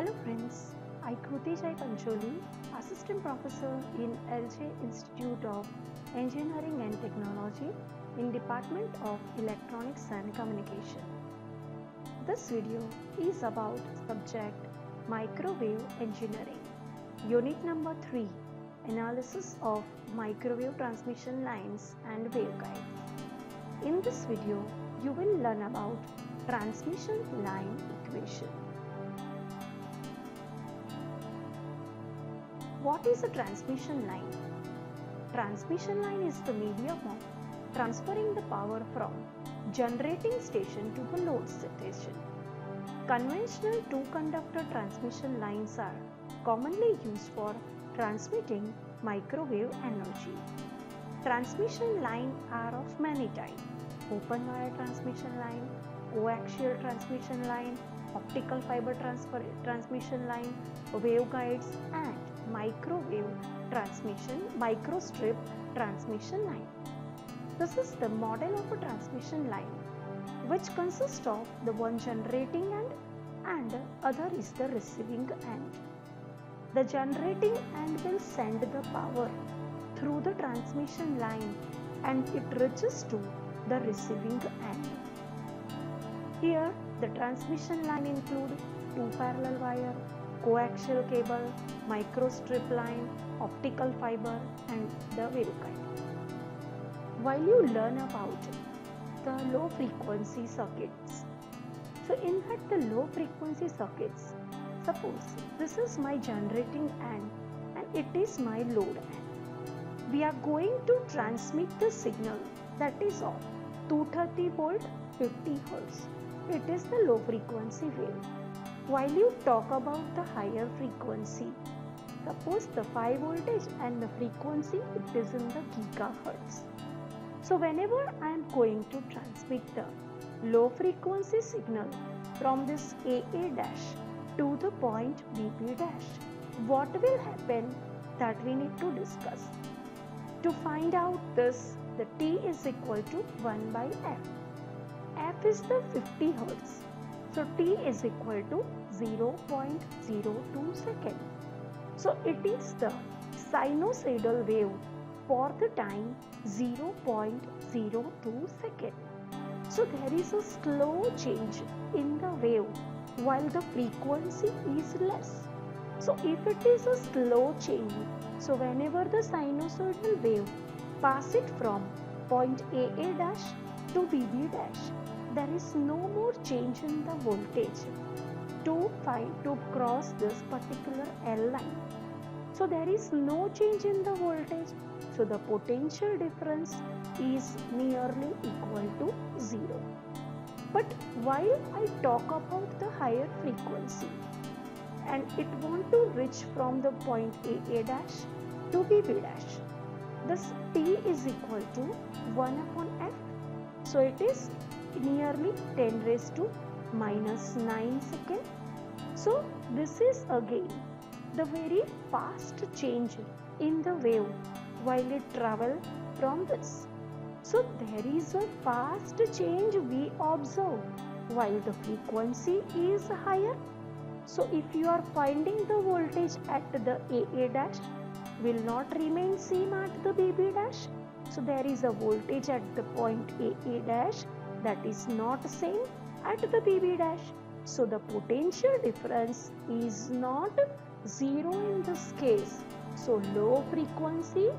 Hello friends, I Kruti Jai Pancholi, Assistant Professor in LJ Institute of Engineering and Technology in Department of Electronics and Communication. This video is about subject Microwave Engineering, Unit number 3, Analysis of Microwave Transmission Lines and Waveguides. In this video, you will learn about transmission line equation. What is a transmission line? Transmission line is the medium of transferring the power from generating station to the load station. Conventional two-conductor transmission lines are commonly used for transmitting microwave energy. Transmission lines are of many types: open wire transmission line, coaxial transmission line, optical fiber transmission line, waveguides, and microwave transmission, microstrip transmission line. This is the model of a transmission line, which consists of the one generating end and other is the receiving end. The generating end will send the power through the transmission line and it reaches to the receiving end. Here the transmission line include two parallel wire, coaxial cable, microstrip line, optical fiber and the waveguide. While you learn about the low frequency circuits, so in that the low frequency circuits, suppose this is my generating end and it is my load end. We are going to transmit the signal that is of 230 volt 50 Hz. It is the low frequency wave. While you talk about the higher frequency, suppose the 5 voltage and the frequency it is in the gigahertz. So whenever I am going to transmit the low frequency signal from this AA dash to the point BB dash, what will happen that we need to discuss. To find out this, the T is equal to 1 by F. F is the 50 Hz. So T is equal to 0.02 second. So it is the sinusoidal wave for the time 0.02 second. So there is a slow change in the wave while the frequency is less. So if it is a slow change, so whenever the sinusoidal wave pass it from point AA dash to BB dash, there is no more change in the voltage to cross this particular L line. So there is no change in the voltage. So the potential difference is nearly equal to 0. But while I talk about the higher frequency and it want to reach from the point AA dash to BB dash, this T is equal to 1 upon F. So it is nearly 10 raised to minus 9 second. So this is again the very fast change in the wave while it travel from this. So there is a fast change we observe while the frequency is higher. So if you are finding the voltage at the AA dash will not remain same at the BB dash. So there is a voltage at the point AA dash that is not same at the BB dash. So the potential difference is not 0 in this case. So low frequency,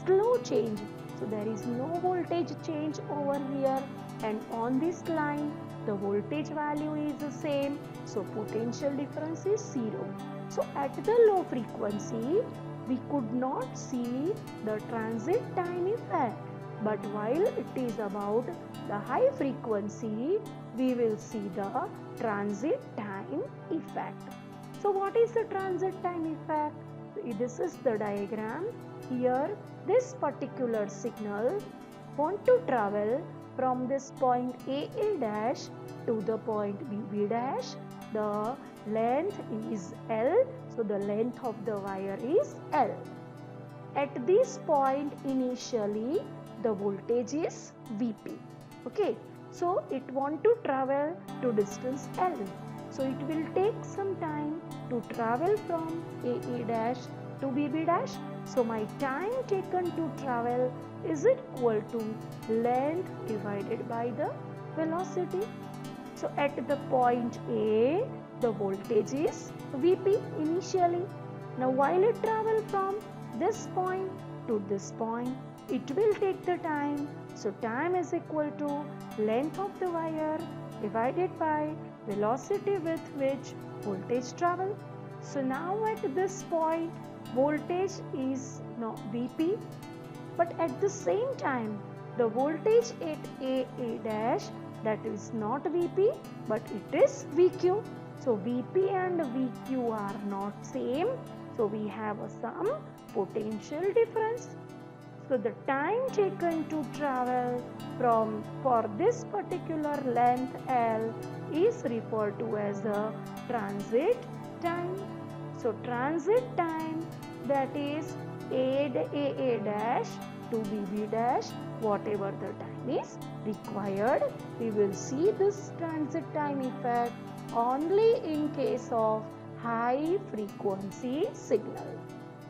slow change. So there is no voltage change over here and on this line the voltage value is the same. So potential difference is 0. So at the low frequency we could not see the transit time effect. But while it is about the high frequency, we will see the transit time effect. So what is the transit time effect? This is the diagram. Here this particular signal want to travel from this point AA dash to the point BB dash. The length is L. So the length of the wire is L. At this point initially the voltage is Vp. Okay, so it want to travel to distance L. So it will take some time to travel from AA dash to BB dash. So my time taken to travel is equal to length divided by the velocity. So at the point A, the voltage is Vp initially. Now while it travels from this point to this point, it will take the time. So time is equal to length of the wire divided by velocity with which voltage travel. So now at this point, voltage is not Vp, but at the same time, the voltage at AA dash, that is not Vp, but it is Vq. So Vp and Vq are not same. So we have some potential difference. So the time taken to travel for this particular length L is referred to as a transit time. So transit time, that is AA dash to BB dash, whatever the time is required. We will see this transit time effect only in case of high frequency signal.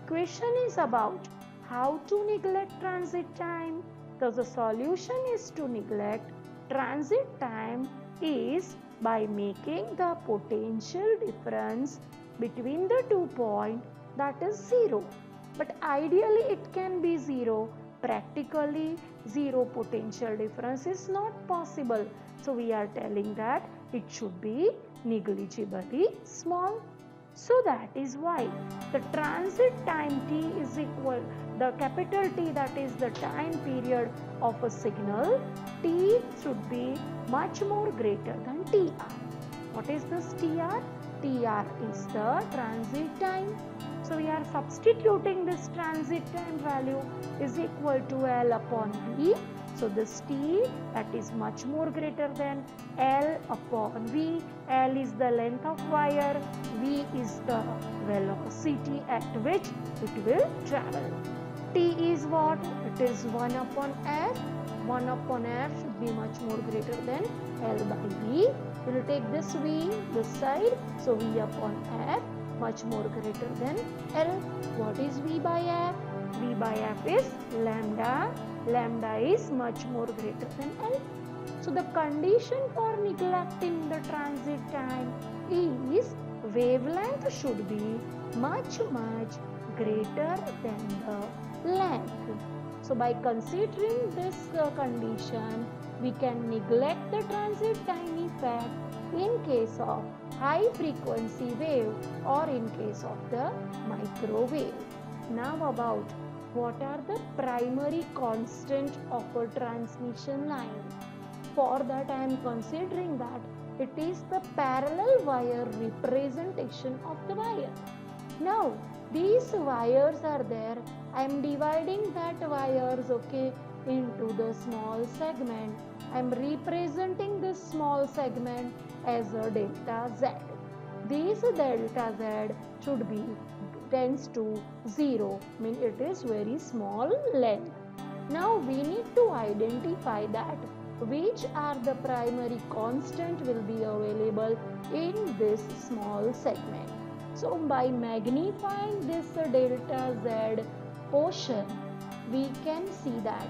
Question is about how to neglect transit time. So the solution is to neglect transit time is by making the potential difference between the 2 points, that is 0. But ideally it can be 0. Practically 0 potential difference is not possible. So we are telling that it should be negligibly small. So that is why the transit time T is equal, the capital T, that is the time period of a signal, T should be much more greater than TR. What is this TR? TR is the transit time. So we are substituting this transit time value is equal to L upon V. So this T, that is much more greater than L upon V. L is the length of wire, V is the velocity at which it will travel. T is what? It is 1 upon F. 1 upon F should be much more greater than L by V. We will take this V this side. So V upon F much more greater than L. What is V by F? V by F is lambda. Lambda is much more greater than L. So the condition for neglecting the transit time is wavelength should be much greater than the length. So by considering this condition, we can neglect the transit time effect in case of high frequency wave or in case of the microwave. Now about what are the primary constant of a transmission line. For that I am considering that it is the parallel wire representation of the wire. Now these wires are there. I am dividing that wires into the small segment. I am representing this small segment as a delta Z. This delta Z should be tends to 0, mean it is very small length. Now we need to identify that which are the primary constant will be available in this small segment. So by magnifying this delta Z portion, we can see that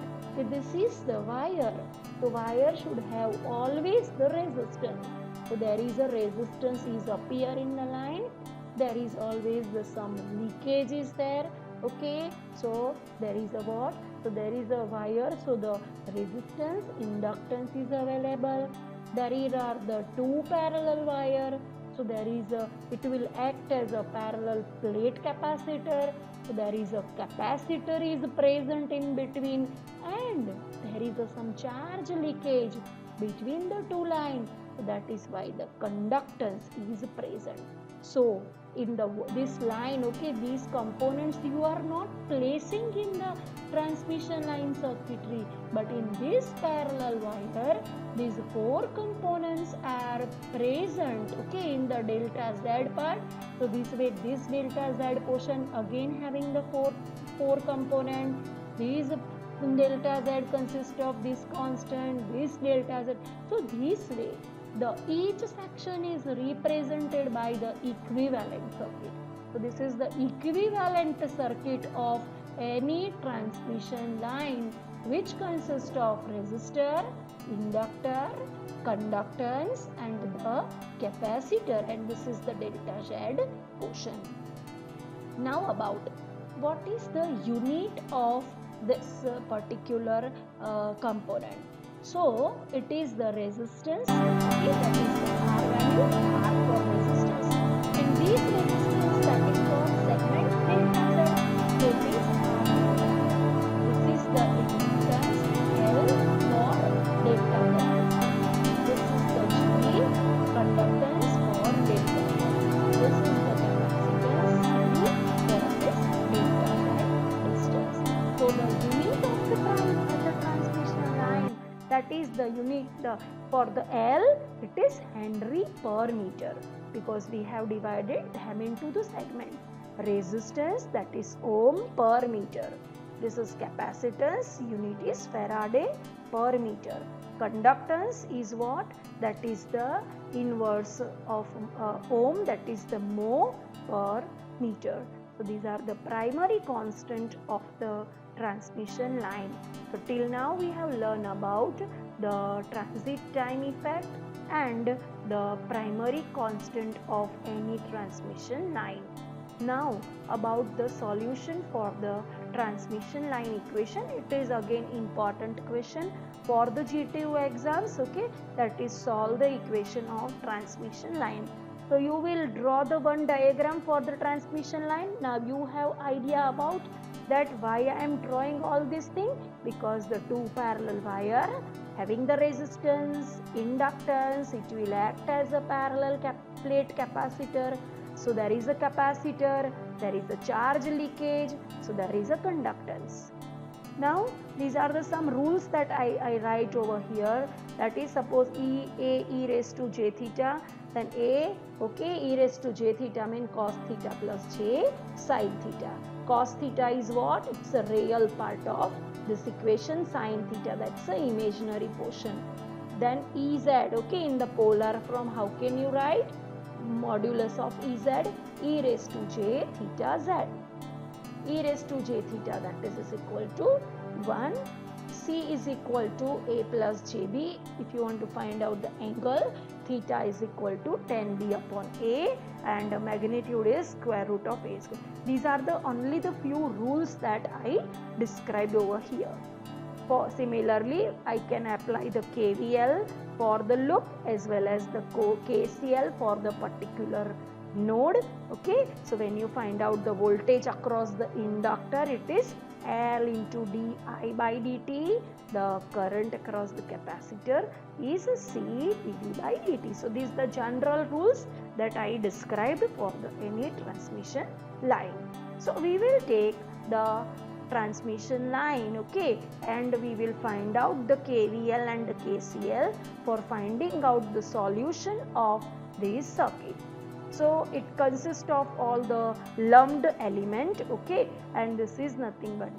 this is the wire. The wire should have always the resistance. So there is a resistance is appear in the line. There is always some leakage is there. So there is a what? So there is a wire. So the resistance, inductance is available. There are the two parallel wire. So there is it will act as a parallel plate capacitor. So there is a capacitor is present in between, and there is some charge leakage between the two lines. So that is why the conductance is present. So in this line, these components you are not placing in the transmission line circuitry, but in this parallel wire, these four components are present, in the delta Z part. So this way, this delta Z portion again having the four component. These delta Z consists of this constant, this delta Z. So this way, each section is represented by the equivalent circuit. So this is the equivalent circuit of any transmission line, which consists of resistor, inductor, conductance and the capacitor, and this is the delta Z portion. Now about what is the unit of this particular component. So it is the resistance, okay, that is the R value, R for resistance, and these resistance that is for segment delta Z. So it is R delta. This is the inductance L for delta Z. This is the G, conductance for delta Z. This is the capacitance C for this delta Z distance. So the unit of the transmission line, that is the unit for the L, it is Henry per meter, because we have divided them into the segment. Resistance, that is ohm per meter. This is capacitance, unit is Faraday per meter. Conductance is what? That is the inverse of ohm, that is the mho per meter. So these are the primary constant of the transmission line. So till now we have learned about the transit time effect and the primary constant of any transmission line. Now about the solution for the transmission line equation, it is again important question for the GTU exams, okay, that is solve the equation of transmission line. So you will draw the one diagram for the transmission line. Now you have idea about that why I am drawing all this thing, because the two parallel wire having the resistance, inductance, it will act as a parallel plate capacitor. So there is a capacitor, there is a charge leakage, so there is a conductance. Now these are the some rules that I write over here. That is, suppose e raised to j theta, then a, okay, e raised to j theta means cos theta plus j sin theta. Cos theta is what? It's a real part of this equation. Sin theta, that's the imaginary portion. Then Ez, okay, in the polar form, how can you write? Modulus of Ez, e raised to j theta z. E raised to j theta, that is equal to 1. C is equal to a plus jb. If you want to find out the angle, theta is equal to tan b upon a, and magnitude is square root of a square. These are the only the few rules that I described over here. Similarly, I can apply the KVL for the loop as well as the KCL for the particular node. Okay, so when you find out the voltage across the inductor, it is L into di by dt. The current across the capacitor is C dv by dt. So these are the general rules that I described for any transmission line. So we will take the transmission line, okay, and we will find out the KVL and the KCL for finding out the solution of this circuit. So it consists of all the lumped element, okay, and this is nothing but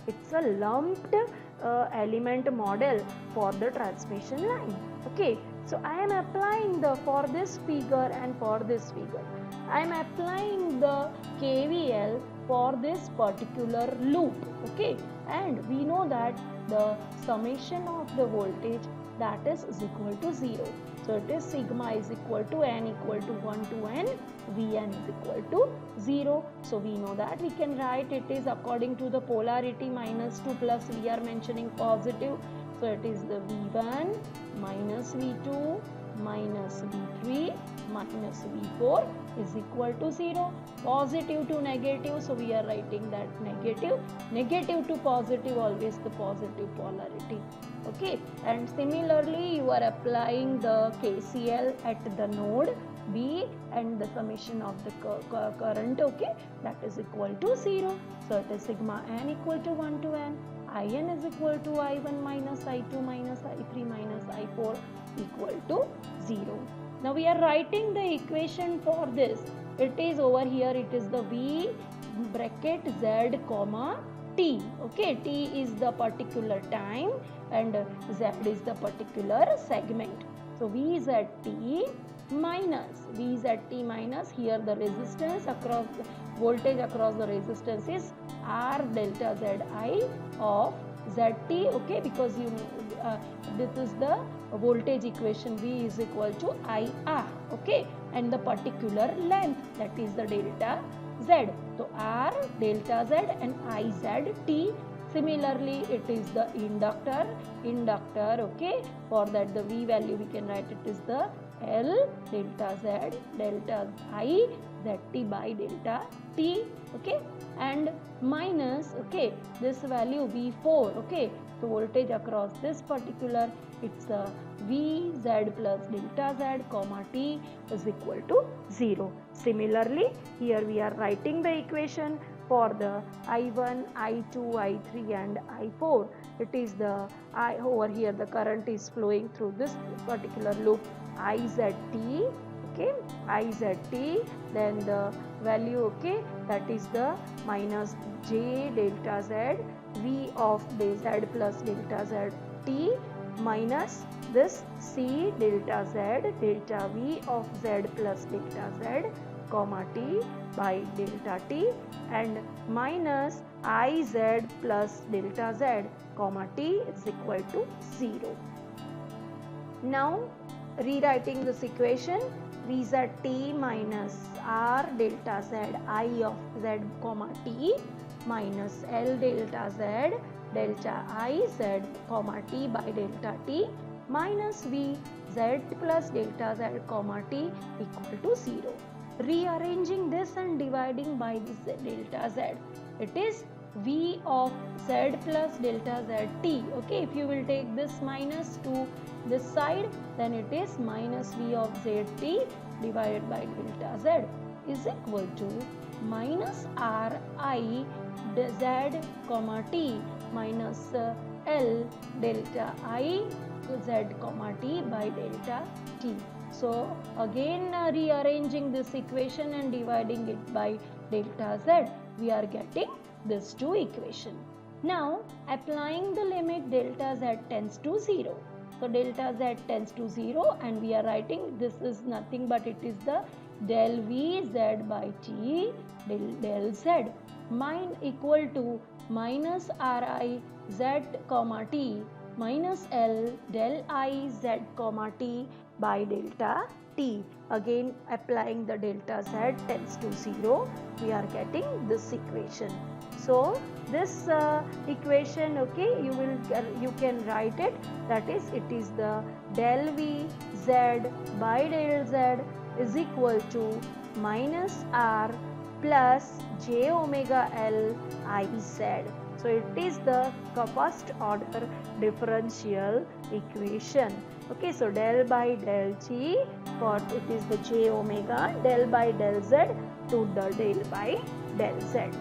it's a lumped element model for the transmission line, okay. So I am applying for this figure and for this figure, I am applying the KVL for this particular loop, okay, and we know that the summation of the voltage, that is equal to 0. So it is sigma is equal to n equal to 1 to n, Vn is equal to 0. So we know that we can write it is according to the polarity -2 plus we are mentioning positive. So it is the V1 minus V2 minus V3 minus V4 is equal to 0. Positive to negative, so we are writing that negative. Negative to positive, always the positive polarity. Okay, and similarly you are applying the KCL at the node B and the summation of the current, okay, that is equal to 0. So it is sigma n equal to 1 to n. In is equal to I1 minus I2 minus I3 minus I4 equal to 0. Now we are writing the equation for this. It is over here, it is the V bracket Z comma T. Okay, T is the particular time and Z is the particular segment. So VZT minus here the resistance across the voltage across the resistance is R delta Zi of ZT, okay, because you know this is the voltage equation. V is equal to IR, okay, and the particular length, that is the delta Z. So R delta Z and IZT. Similarly, it is the inductor, okay. For that the V value we can write it is the L delta Z delta I ZT by delta T, okay, and minus, okay, this value V4, okay. So voltage across this particular, it's a Vz plus delta Z comma T is equal to 0. Similarly, here we are writing the equation for the I1, I2, I3 and I4. It is the over here the current is flowing through this particular loop IZT, okay, IZT, then the value, okay, that is the minus J delta Z V of Z plus delta Z T minus this C delta Z delta V of Z plus delta Z comma T by delta T and minus IZ plus delta Z comma T is equal to 0. Now rewriting this equation, VZT minus R delta Z I of Z comma T minus L delta Z delta I Z comma T by delta T minus V Z plus delta Z comma T equal to 0. Rearranging this and dividing by this delta Z, it is V of Z plus delta Z T, okay. If you will take this minus to this side, then it is minus V of ZT divided by delta Z is equal to minus Ri Z comma T minus L delta I Z comma T by delta T. So again rearranging this equation and dividing it by delta Z, we are getting this two equation. Now applying the limit delta Z tends to 0. So delta Z tends to 0 and we are writing this is nothing but it is the del V Z by T del Z mine equal to minus Ri Z comma T minus L del I Z comma T by delta T. Again applying the delta Z tends to 0, we are getting this equation. So this equation, okay, you can write it, that is it is the del V Z by del Z is equal to minus R plus j omega L I Z. So it is the first order differential equation. Okay, so del by del T, for it is the j omega, del by del Z to the del by del Z.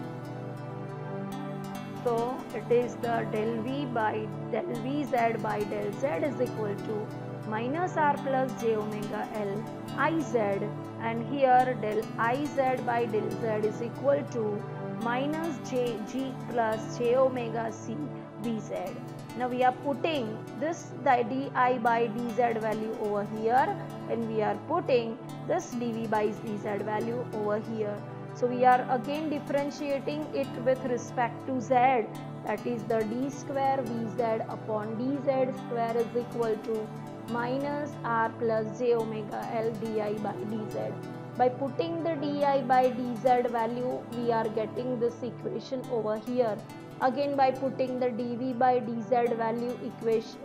So it is the del V by del Vz by del Z is equal to minus R plus j omega L Iz, and here del Iz by del Z is equal to minus G plus j omega C Vz. Now we are putting this the di by dz value over here and we are putting this dv by dz value over here. So we are again differentiating it with respect to z, that is the d square vz upon dz square is equal to minus r plus j omega L di by dz. By putting the di by dz value, we are getting this equation over here. Again by putting the dv by dz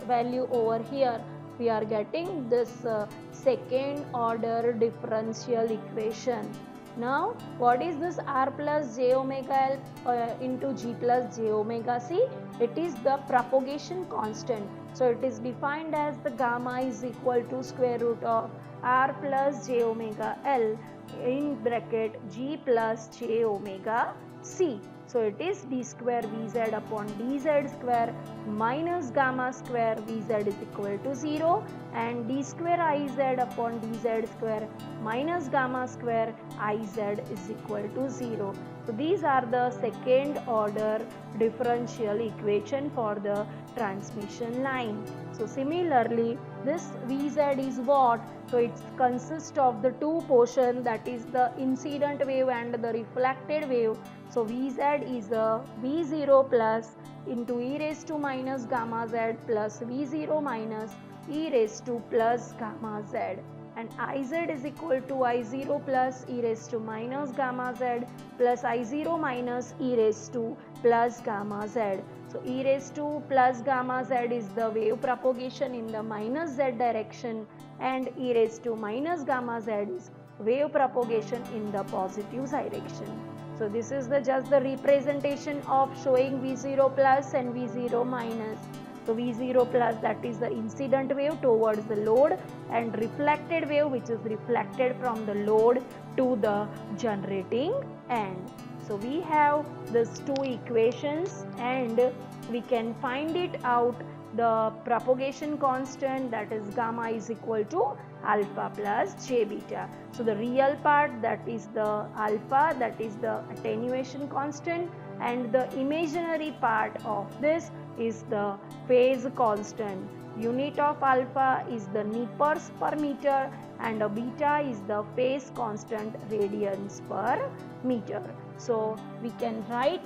value over here, we are getting this second order differential equation. Now what is this r plus j omega L into g plus j omega c? It is the propagation constant. So it is defined as the gamma is equal to square root of r plus j omega L in bracket g plus j omega c. So it is d square vz upon dz square minus gamma square vz is equal to 0 and d square iz upon dz square minus gamma square iz is equal to 0. So these are the second order differential equation for the transmission line. So similarly, this Vz is what? So it consists of the two portion, that is the incident wave and the reflected wave. So Vz is a V0 plus into e raised to minus gamma z plus V0 minus e raised to plus gamma z, and Iz is equal to I0 plus e raised to minus gamma z plus I0 minus e raised to plus gamma z. So e raised to plus gamma z is the wave propagation in the minus z direction, and e raised to minus gamma z is wave propagation in the positive direction. So this is just the representation of showing V0 plus and V0 minus. So V0 plus, that is the incident wave towards the load, and reflected wave which is reflected from the load to the generating end. So we have these two equations, and we can find it out the propagation constant, that is gamma is equal to alpha plus j beta. So the real part, that is the alpha, that is the attenuation constant, and the imaginary part of this is the phase constant. Unit of alpha is the Nepers per meter, and beta is the phase constant radians per meter. So we can write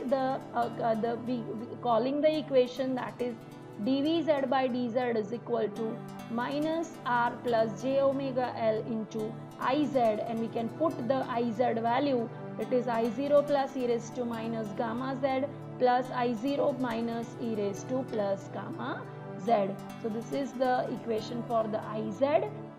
calling the equation, that is dvz by dz is equal to minus r plus j omega l into iz, and we can put the iz value, it is I0 plus e raised to minus gamma z plus I0 minus e raised to plus gamma z. So this is the equation for the Iz,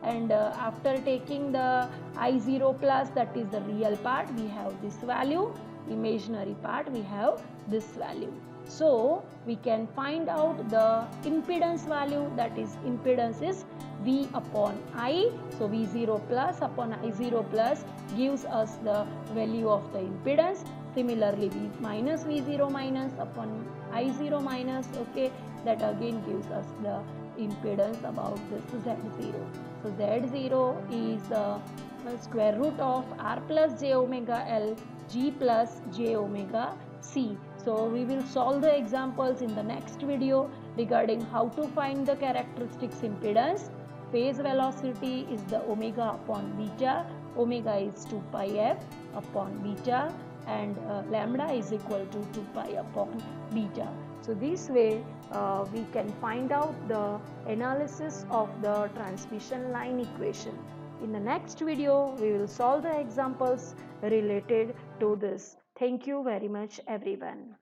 and after taking the I0 plus, that is the real part, we have this value, imaginary part we have this value. So we can find out the impedance value, that is impedance is V upon I. So V0 plus upon I0 plus gives us the value of the impedance. Similarly, V minus V0 minus upon I0 minus, okay, that again gives us the impedance about this Z0. So Z0 is the square root of R plus j omega L G plus j omega C. So we will solve the examples in the next video regarding how to find the characteristics impedance. Phase velocity is the omega upon beta. Omega is 2 pi f upon beta, and lambda is equal to 2 pi upon beta. So this way we can find out the analysis of the transmission line equation. In the next video we will solve the examples related to this. Thank you very much everyone.